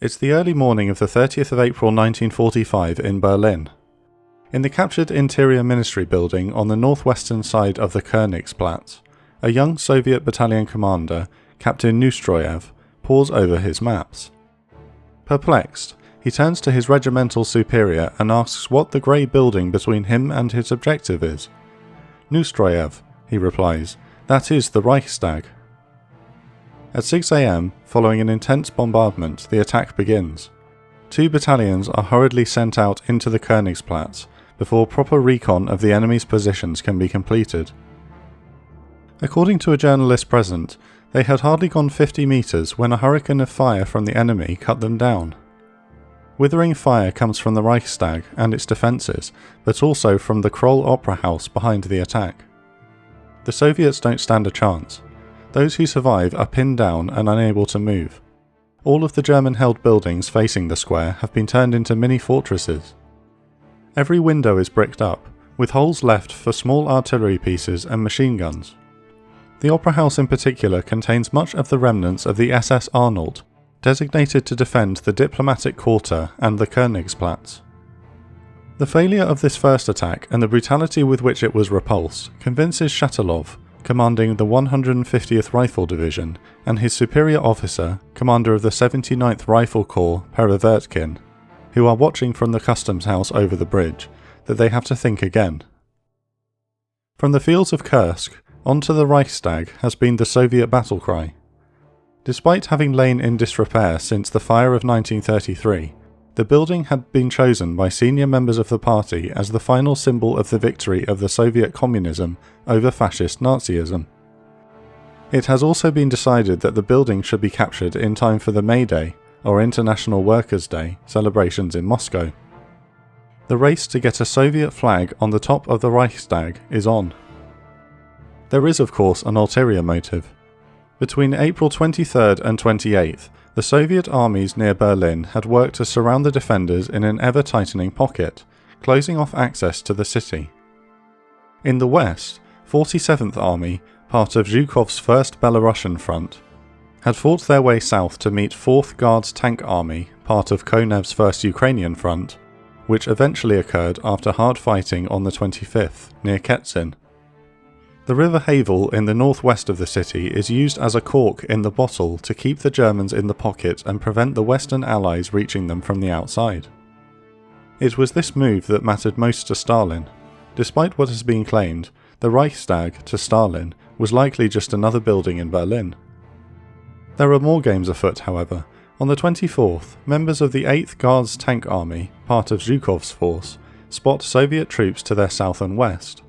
It's the early morning of the 30th of April 1945 in Berlin. In the captured Interior Ministry building on the northwestern side of the Königsplatz, a young Soviet battalion commander, Captain Neustroyev, pores over his maps. Perplexed, he turns to his regimental superior and asks what the grey building between him and his objective is. "Neustroyev," he replies, "that is the Reichstag." At 6 a.m, following an intense bombardment, the attack begins. 2 battalions are hurriedly sent out into the Königsplatz before proper recon of the enemy's positions can be completed. According to a journalist present, they had hardly gone 50 metres when a hurricane of fire from the enemy cut them down. Withering fire comes from the Reichstag and its defences, but also from the Kroll Opera House behind the attack. The Soviets don't stand a chance. Those who survive are pinned down and unable to move. All of the German-held buildings facing the square have been turned into mini-fortresses. Every window is bricked up, with holes left for small artillery pieces and machine guns. The Opera House in particular contains much of the remnants of the SS Arnold, designated to defend the diplomatic quarter and the Königsplatz. The failure of this first attack and the brutality with which it was repulsed convinces Shatilov, commanding the 150th Rifle Division, and his superior officer, commander of the 79th Rifle Corps, Perevertkin, who are watching from the customs house over the bridge, that they have to think again. From the fields of Kursk, onto the Reichstag has been the Soviet battle cry. Despite having lain in disrepair since the fire of 1933, the building had been chosen by senior members of the party as the final symbol of the victory of the Soviet communism over fascist Nazism. It has also been decided that the building should be captured in time for the May Day, or International Workers' Day, celebrations in Moscow. The race to get a Soviet flag on the top of the Reichstag is on. There is of course an ulterior motive. Between April 23rd and 28th, the Soviet armies near Berlin had worked to surround the defenders in an ever-tightening pocket, closing off access to the city. In the west, 47th Army, part of Zhukov's 1st Belarusian Front, had fought their way south to meet 4th Guards Tank Army, part of Konev's 1st Ukrainian Front, which eventually occurred after hard fighting on the 25th, near Ketsin. The River Havel in the northwest of the city is used as a cork in the bottle to keep the Germans in the pocket and prevent the Western Allies reaching them from the outside. It was this move that mattered most to Stalin. Despite what has been claimed, the Reichstag, to Stalin, was likely just another building in Berlin. There are more games afoot, however. On the 24th, members of the 8th Guards Tank Army, part of Zhukov's force, spot Soviet troops to their south and west.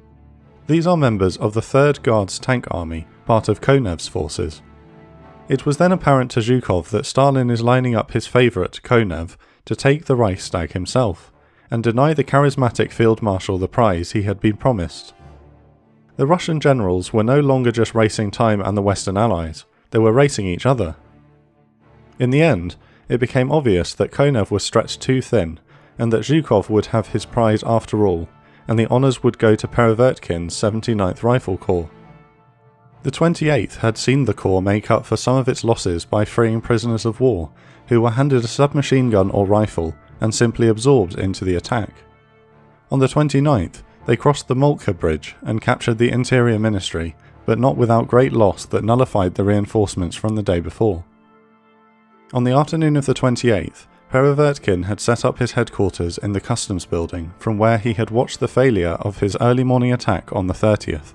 These are members of the 3rd Guards Tank Army, part of Konev's forces. It was then apparent to Zhukov that Stalin is lining up his favourite, Konev, to take the Reichstag himself, and deny the charismatic Field Marshal the prize he had been promised. The Russian generals were no longer just racing time and the Western Allies, they were racing each other. In the end, it became obvious that Konev was stretched too thin, and that Zhukov would have his prize after all, and the honours would go to Perevertkin's 79th Rifle Corps. The 28th had seen the Corps make up for some of its losses by freeing prisoners of war, who were handed a submachine gun or rifle and simply absorbed into the attack. On the 29th, they crossed the Moltke Bridge and captured the Interior Ministry, but not without great loss that nullified the reinforcements from the day before. On the afternoon of the 28th, Perevertkin had set up his headquarters in the customs building from where he had watched the failure of his early morning attack on the 30th.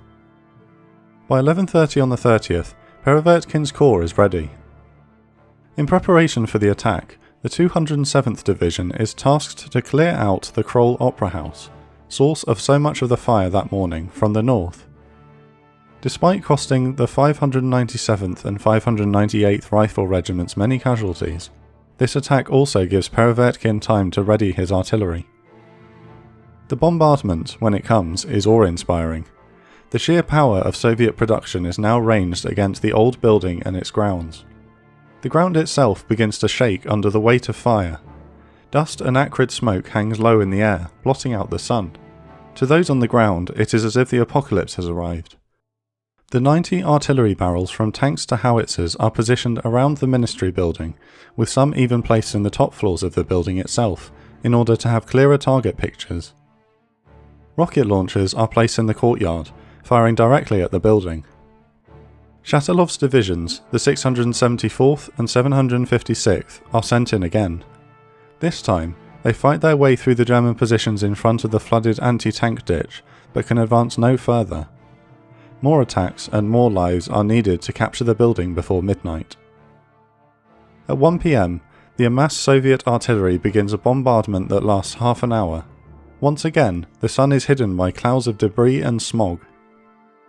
By 11:30 on the 30th, Perevertkin's corps is ready. In preparation for the attack, the 207th Division is tasked to clear out the Kroll Opera House, source of so much of the fire that morning, from the north. Despite costing the 597th and 598th Rifle Regiments many casualties, this attack also gives Perevertkin time to ready his artillery. The bombardment, when it comes, is awe-inspiring. The sheer power of Soviet production is now ranged against the old building and its grounds. The ground itself begins to shake under the weight of fire. Dust and acrid smoke hangs low in the air, blotting out the sun. To those on the ground, it is as if the apocalypse has arrived. The 90 artillery barrels from tanks to howitzers are positioned around the Ministry building, with some even placed in the top floors of the building itself, in order to have clearer target pictures. Rocket launchers are placed in the courtyard, firing directly at the building. Shatilov's divisions, the 674th and 756th, are sent in again. This time, they fight their way through the German positions in front of the flooded anti-tank ditch, but can advance no further. More attacks and more lives are needed to capture the building before midnight. At 1 PM, the amassed Soviet artillery begins a bombardment that lasts half an hour. Once again, the sun is hidden by clouds of debris and smog.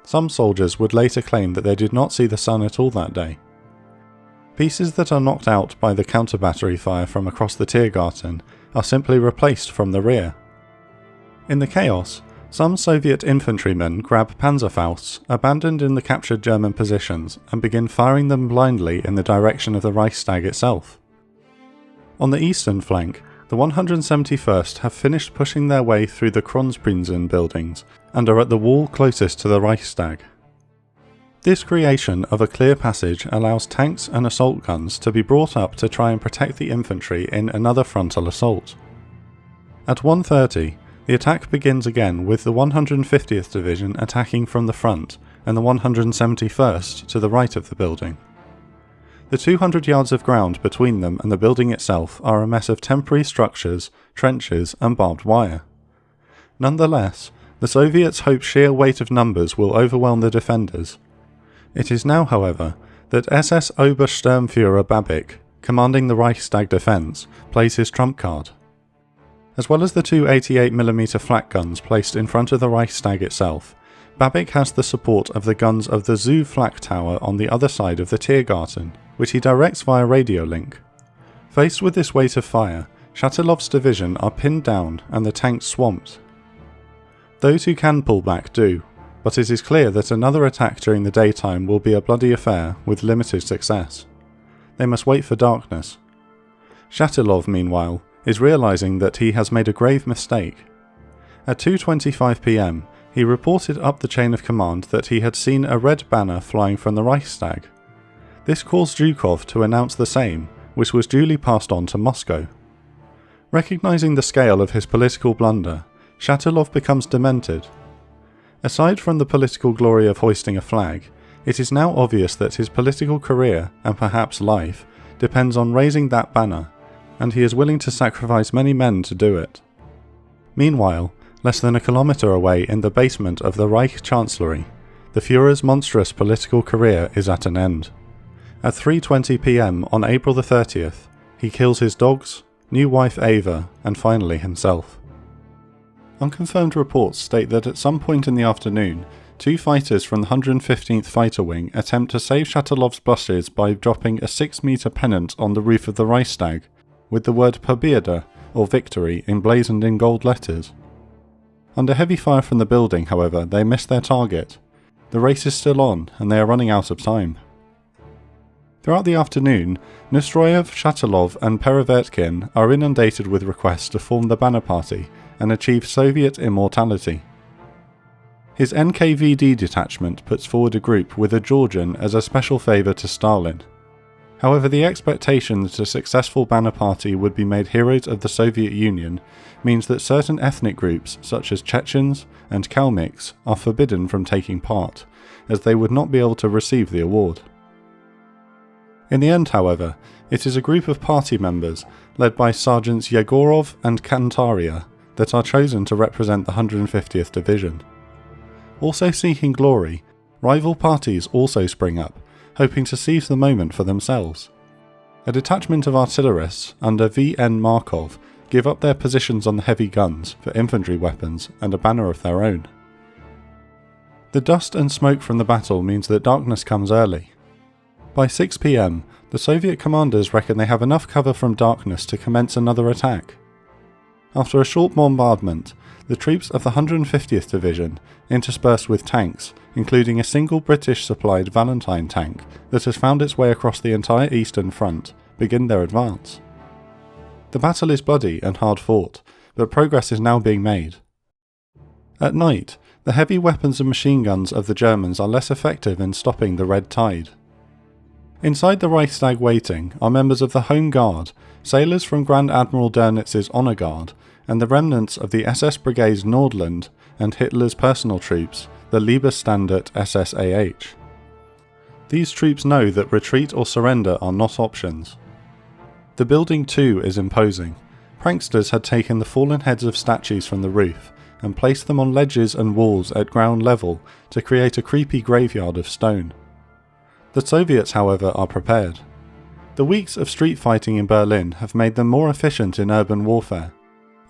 Some soldiers would later claim that they did not see the sun at all that day. Pieces that are knocked out by the counter-battery fire from across the Tiergarten are simply replaced from the rear. In the chaos, some Soviet infantrymen grab Panzerfausts abandoned in the captured German positions and begin firing them blindly in the direction of the Reichstag itself. On the eastern flank, the 171st have finished pushing their way through the Kronprinzen buildings and are at the wall closest to the Reichstag. This creation of a clear passage allows tanks and assault guns to be brought up to try and protect the infantry in another frontal assault. At 1:30, the attack begins again with the 150th Division attacking from the front and the 171st to the right of the building. The 200 yards of ground between them and the building itself are a mess of temporary structures, trenches and barbed wire. Nonetheless, the Soviets hope sheer weight of numbers will overwhelm the defenders. It is now, however, that SS Obersturmführer Babik, commanding the Reichstag defence, plays his trump card. As well as the two 88mm flak guns placed in front of the Reichstag itself, Babik has the support of the guns of the Zoo flak tower on the other side of the Tiergarten, which he directs via radio link. Faced with this weight of fire, Shatilov's division are pinned down and the tanks swamped. Those who can pull back do, but it is clear that another attack during the daytime will be a bloody affair with limited success. They must wait for darkness. Shatilov, meanwhile, is realising that he has made a grave mistake. At 2:25 PM, he reported up the chain of command that he had seen a red banner flying from the Reichstag. This caused Zhukov to announce the same, which was duly passed on to Moscow. Recognising the scale of his political blunder, Shatilov becomes demented. Aside from the political glory of hoisting a flag, it is now obvious that his political career, and perhaps life, depends on raising that banner, and he is willing to sacrifice many men to do it. Meanwhile, less than a kilometre away in the basement of the Reich Chancellery, the Führer's monstrous political career is at an end. At 3:20 PM on April the 30th, he kills his dogs, new wife Ava, and finally himself. Unconfirmed reports state that at some point in the afternoon, two fighters from the 115th Fighter Wing attempt to save Shatilov's buses by dropping a 6-metre pennant on the roof of the Reichstag, with the word Pobjeda, or victory, emblazoned in gold letters. Under heavy fire from the building, however, they miss their target. The race is still on, and they are running out of time. Throughout the afternoon, Nestroyev, Shatilov and Perevertkin are inundated with requests to form the banner party and achieve Soviet immortality. His NKVD detachment puts forward a group with a Georgian as a special favour to Stalin. However, the expectation that a successful banner party would be made heroes of the Soviet Union means that certain ethnic groups, such as Chechens and Kalmyks, are forbidden from taking part, as they would not be able to receive the award. In the end, however, it is a group of party members, led by Sergeants Yegorov and Kantaria, that are chosen to represent the 150th Division. Also seeking glory, rival parties also spring up, hoping to seize the moment for themselves. A detachment of artillerists under V.N. Markov give up their positions on the heavy guns for infantry weapons and a banner of their own. The dust and smoke from the battle means that darkness comes early. By 6 PM, the Soviet commanders reckon they have enough cover from darkness to commence another attack. After a short bombardment, the troops of the 150th Division, interspersed with tanks, including a single British-supplied Valentine tank that has found its way across the entire eastern front, begin their advance. The battle is bloody and hard fought, but progress is now being made. At night, the heavy weapons and machine guns of the Germans are less effective in stopping the Red Tide. Inside the Reichstag waiting are members of the Home Guard, sailors from Grand Admiral Dönitz's Honour Guard, and the remnants of the SS Brigades Nordland and Hitler's personal troops, the Liebestandet SSAH. These troops know that retreat or surrender are not options. The building too is imposing. Pranksters had taken the fallen heads of statues from the roof and placed them on ledges and walls at ground level to create a creepy graveyard of stone. The Soviets, however, are prepared. The weeks of street fighting in Berlin have made them more efficient in urban warfare,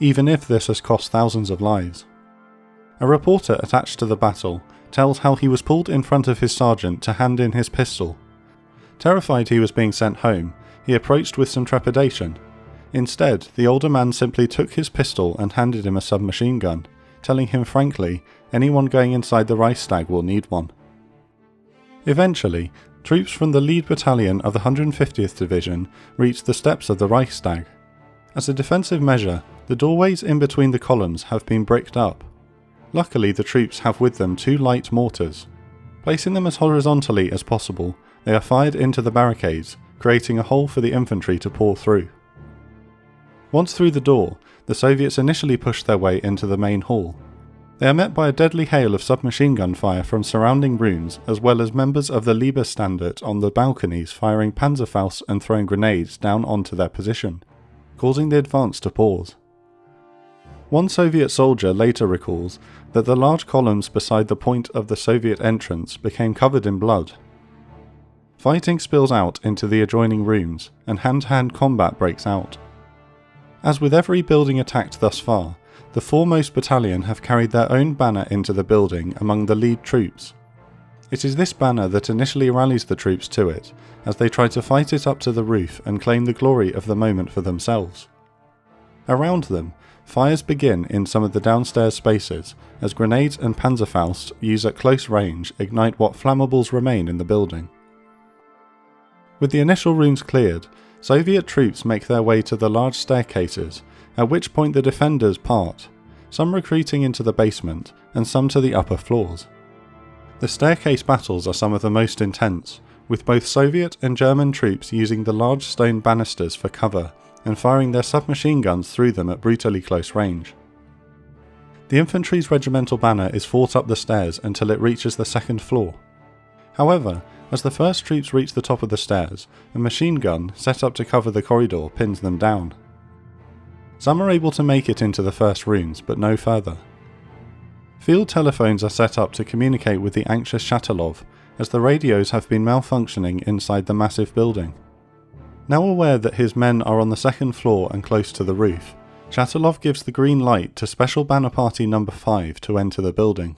even if this has cost thousands of lives. A reporter attached to the battle tells how he was pulled in front of his sergeant to hand in his pistol. Terrified he was being sent home, he approached with some trepidation. Instead, the older man simply took his pistol and handed him a submachine gun, telling him frankly, anyone going inside the Reichstag will need one. Eventually, troops from the lead battalion of the 150th Division reached the steps of the Reichstag. As a defensive measure, the doorways in between the columns have been bricked up. Luckily, the troops have with them 2 light mortars. Placing them as horizontally as possible, they are fired into the barricades, creating a hole for the infantry to pour through. Once through the door, the Soviets initially push their way into the main hall. They are met by a deadly hail of submachine gun fire from surrounding rooms, as well as members of the Liebestandet on the balconies firing Panzerfausts and throwing grenades down onto their position, causing the advance to pause. One Soviet soldier later recalls that the large columns beside the point of the Soviet entrance became covered in blood. Fighting spills out into the adjoining rooms, and hand-to-hand combat breaks out. As with every building attacked thus far, the foremost battalion have carried their own banner into the building among the lead troops. It is this banner that initially rallies the troops to it, as they try to fight it up to the roof and claim the glory of the moment for themselves. Around them, fires begin in some of the downstairs spaces, as grenades and Panzerfausts used at close range ignite what flammables remain in the building. With the initial rooms cleared, Soviet troops make their way to the large staircases, at which point the defenders part, some retreating into the basement and some to the upper floors. The staircase battles are some of the most intense, with both Soviet and German troops using the large stone banisters for cover and firing their submachine guns through them at brutally close range. The infantry's regimental banner is fought up the stairs until it reaches the second floor. However, as the first troops reach the top of the stairs, a machine gun set up to cover the corridor pins them down. Some are able to make it into the first rooms, but no further. Field telephones are set up to communicate with the anxious Shatilov, as the radios have been malfunctioning inside the massive building. Now aware that his men are on the second floor and close to the roof, Shatilov gives the green light to Special Banner Party No. 5 to enter the building.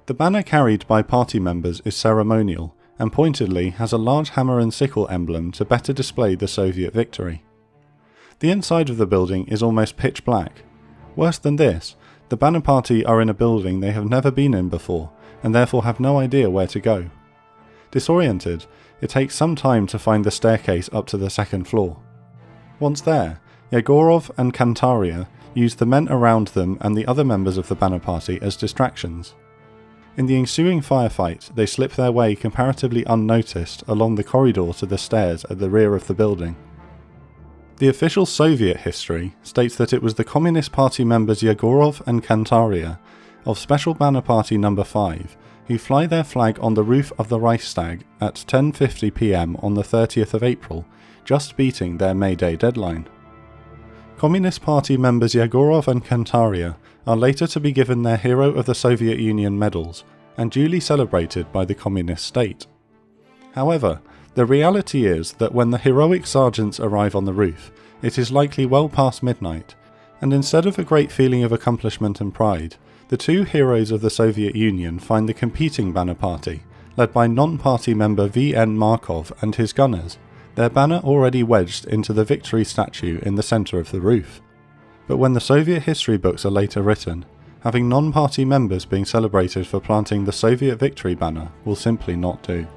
The banner carried by party members is ceremonial, and pointedly has a large hammer and sickle emblem to better display the Soviet victory. The inside of the building is almost pitch black. Worse than this, the banner party are in a building they have never been in before, and therefore have no idea where to go. Disoriented, it takes some time to find the staircase up to the second floor. Once there, Yegorov and Kantaria use the men around them and the other members of the banner party as distractions. In the ensuing firefight, they slip their way comparatively unnoticed along the corridor to the stairs at the rear of the building. The official Soviet history states that it was the Communist Party members Yegorov and Kantaria of Special Banner Party No. 5 who fly their flag on the roof of the Reichstag at 10:50 p.m. on the 30th of April, just beating their May Day deadline. Communist Party members Yegorov and Kantaria are later to be given their Hero of the Soviet Union medals and duly celebrated by the communist state. However, the reality is that when the heroic sergeants arrive on the roof, it is likely well past midnight, and instead of a great feeling of accomplishment and pride, the two heroes of the Soviet Union find the competing banner party, led by non-party member V.N. Markov and his gunners, their banner already wedged into the victory statue in the centre of the roof. But when the Soviet history books are later written, having non-party members being celebrated for planting the Soviet victory banner will simply not do.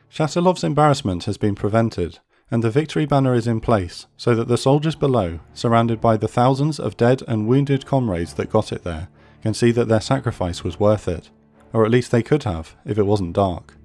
Shatilov's embarrassment has been prevented, and the victory banner is in place so that the soldiers below, surrounded by the thousands of dead and wounded comrades that got it there, can see that their sacrifice was worth it, or at least they could have if it wasn't dark.